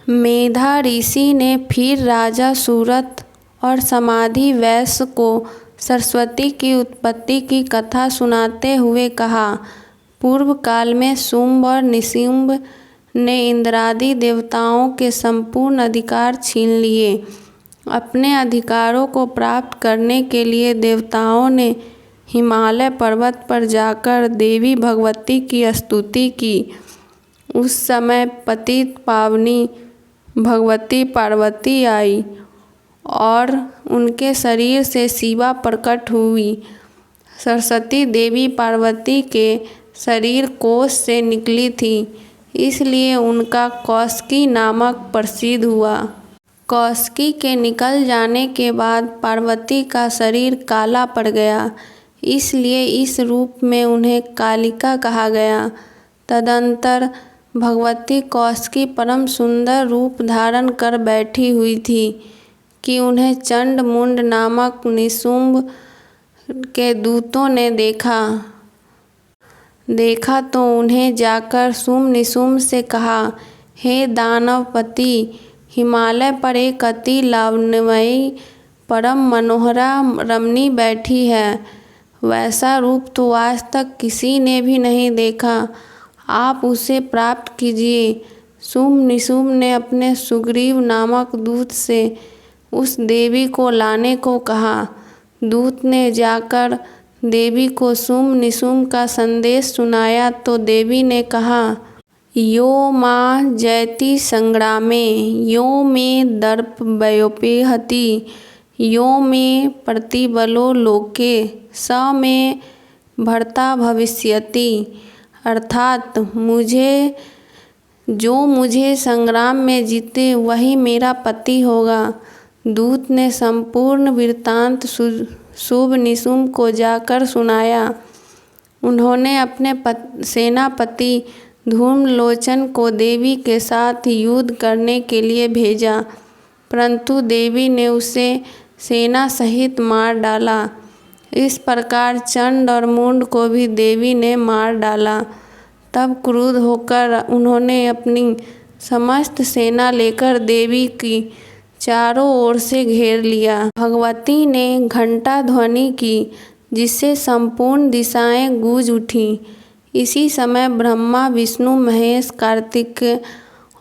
मेधा ऋषि ने फिर राजा सूरत और समाधि वैश्य को सरस्वती की उत्पत्ति की कथा सुनाते हुए कहा। पूर्व काल में शुंभ और निशुंभ ने इंद्रादि देवताओं के संपूर्ण अधिकार छीन लिए। अपने अधिकारों को प्राप्त करने के लिए देवताओं ने हिमालय पर्वत पर जाकर देवी भगवती की स्तुति की। उस समय पतित पावनी भगवती पार्वती आई और उनके शरीर से शिवा प्रकट हुई। सरस्वती देवी पार्वती के शरीर कोश से निकली थी, इसलिए उनका कौशिकी नामक प्रसिद्ध हुआ। कौशिकी के निकल जाने के बाद पार्वती का शरीर काला पड़ गया, इसलिए इस रूप में उन्हें कालिका कहा गया। तदंतर भगवती कौशिकी परम सुंदर रूप धारण कर बैठी हुई थी कि उन्हें चंड मुंड नामक निशुंभ के दूतों ने देखा तो उन्हें जाकर शुंभ निशुंभ से कहा, हे दानवपति, हिमालय पर एक अति लावण्यमयी परम मनोहरा रमणी बैठी है। वैसा रूप तो आज तक किसी ने भी नहीं देखा, आप उसे प्राप्त कीजिए। शुंभ निशुंभ ने अपने सुग्रीव नामक दूत से उस देवी को लाने को कहा। दूत ने जाकर देवी को शुंभ निशुंभ का संदेश सुनाया तो देवी ने कहा, यो मां जयति संग्रामे, यो मे दर्पवयोपेहति, यो मे प्रतिबलो लोके, स मे भर्ता भविष्यति। अर्थात जो मुझे संग्राम में जीते वही मेरा पति होगा। दूत ने संपूर्ण वृत्तांत शुंभ निशुंभ को जाकर सुनाया। उन्होंने अपने सेनापति धूम्रलोचन को देवी के साथ युद्ध करने के लिए भेजा, परंतु देवी ने उसे सेना सहित मार डाला। इस प्रकार चंड और मुंड को भी देवी ने मार डाला। तब क्रुद्ध होकर उन्होंने अपनी समस्त सेना लेकर देवी की चारों ओर से घेर लिया। भगवती ने घंटा ध्वनि की, जिससे संपूर्ण दिशाएं गूंज उठीं। इसी समय ब्रह्मा, विष्णु, महेश, कार्तिक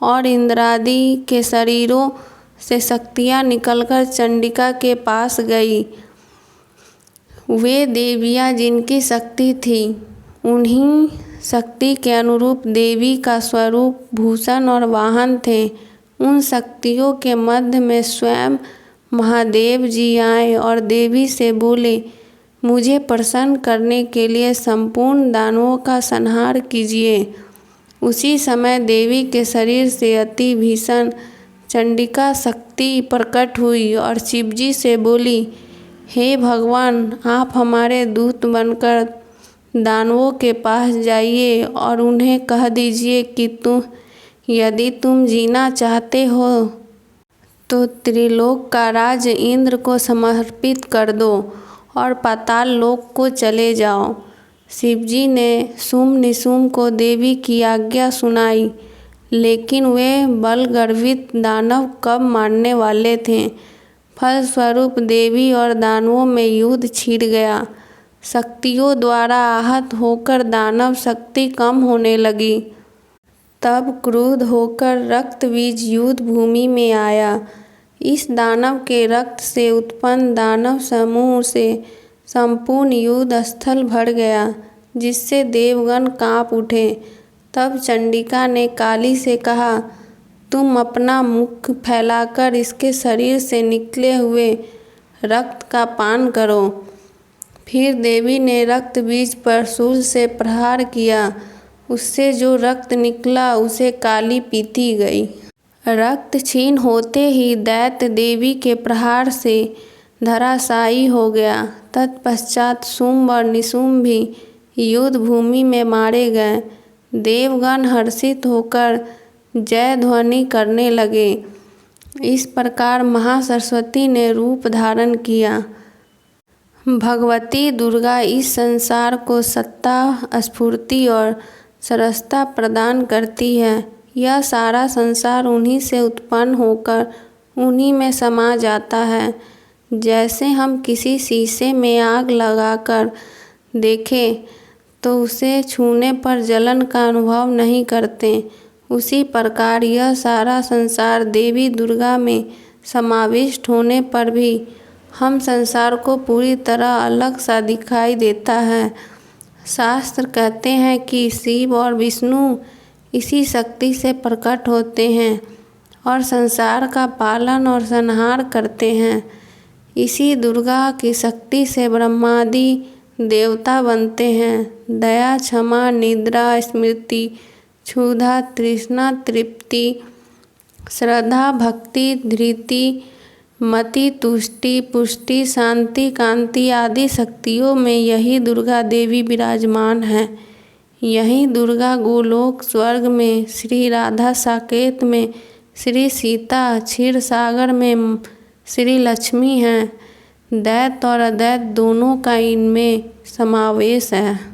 और इंद्रादि के शरीरों से शक्तियां निकलकर चंडिका के पास गई। वे देवियां जिनकी शक्ति थी, उन्हीं शक्ति के अनुरूप देवी का स्वरूप, भूषण और वाहन थे। उन शक्तियों के मध्य में स्वयं महादेव जी आए और देवी से बोले, मुझे प्रसन्न करने के लिए संपूर्ण दानवों का संहार कीजिए। उसी समय देवी के शरीर से अति भीषण चंडिका शक्ति प्रकट हुई और शिवजी से बोली, हे भगवान, आप हमारे दूत बनकर दानवों के पास जाइए और उन्हें कह दीजिए कि यदि तुम जीना चाहते हो तो त्रिलोक का राज इंद्र को समर्पित कर दो और पाताल लोक को चले जाओ। शिवजी ने शुंभ निशुंभ को देवी की आज्ञा सुनाई, लेकिन वे बलगर्वित दानव कब मारने वाले थे। फलस्वरूप देवी और दानवों में युद्ध छिड़ गया। शक्तियों द्वारा आहत होकर दानव शक्ति कम होने लगी। तब क्रुद्ध होकर रक्तबीज युद्ध भूमि में आया। इस दानव के रक्त से उत्पन्न दानव समूह से संपूर्ण युद्ध स्थल भर गया, जिससे देवगण कांप उठे। तब चंडिका ने काली से कहा, तुम अपना मुख फैलाकर इसके शरीर से निकले हुए रक्त का पान करो। फिर देवी ने रक्त बीज पर शूल से प्रहार किया। उससे जो रक्त निकला उसे काली पीती गई। रक्त छीन होते ही दैत्य देवी के प्रहार से धराशायी हो गया। तत्पश्चात शुंभ और निशुंभ भी युद्ध भूमि में मारे गए। देवगण हर्षित होकर जय ध्वनि करने लगे। इस प्रकार महासरस्वती ने रूप धारण किया। भगवती दुर्गा इस संसार को सत्ता, स्फूर्ति और सरसता प्रदान करती है। यह सारा संसार उन्हीं से उत्पन्न होकर उन्हीं में समा जाता है। जैसे हम किसी शीशे में आग लगाकर देखें तो उसे छूने पर जलन का अनुभव नहीं करते, उसी प्रकार यह सारा संसार देवी दुर्गा में समाविष्ट होने पर भी हम संसार को पूरी तरह अलग सा दिखाई देता है। शास्त्र कहते हैं कि शिव और विष्णु इसी शक्ति से प्रकट होते हैं और संसार का पालन और संहार करते हैं। इसी दुर्गा की शक्ति से ब्रह्मादि देवता बनते हैं। दया, क्षमा, निद्रा, स्मृति, क्षुधा, तृष्णा, तृप्ति, श्रद्धा, भक्ति, धृति, मति, तुष्टि, पुष्टि, शांति, कांति आदि शक्तियों में यही दुर्गा देवी विराजमान है। यही दुर्गा गोलोक स्वर्ग में, श्री राधा साकेत में, श्री सीता क्षीर सागर में श्री लक्ष्मी हैं। दैत और अदैत दोनों का इनमें समावेश है।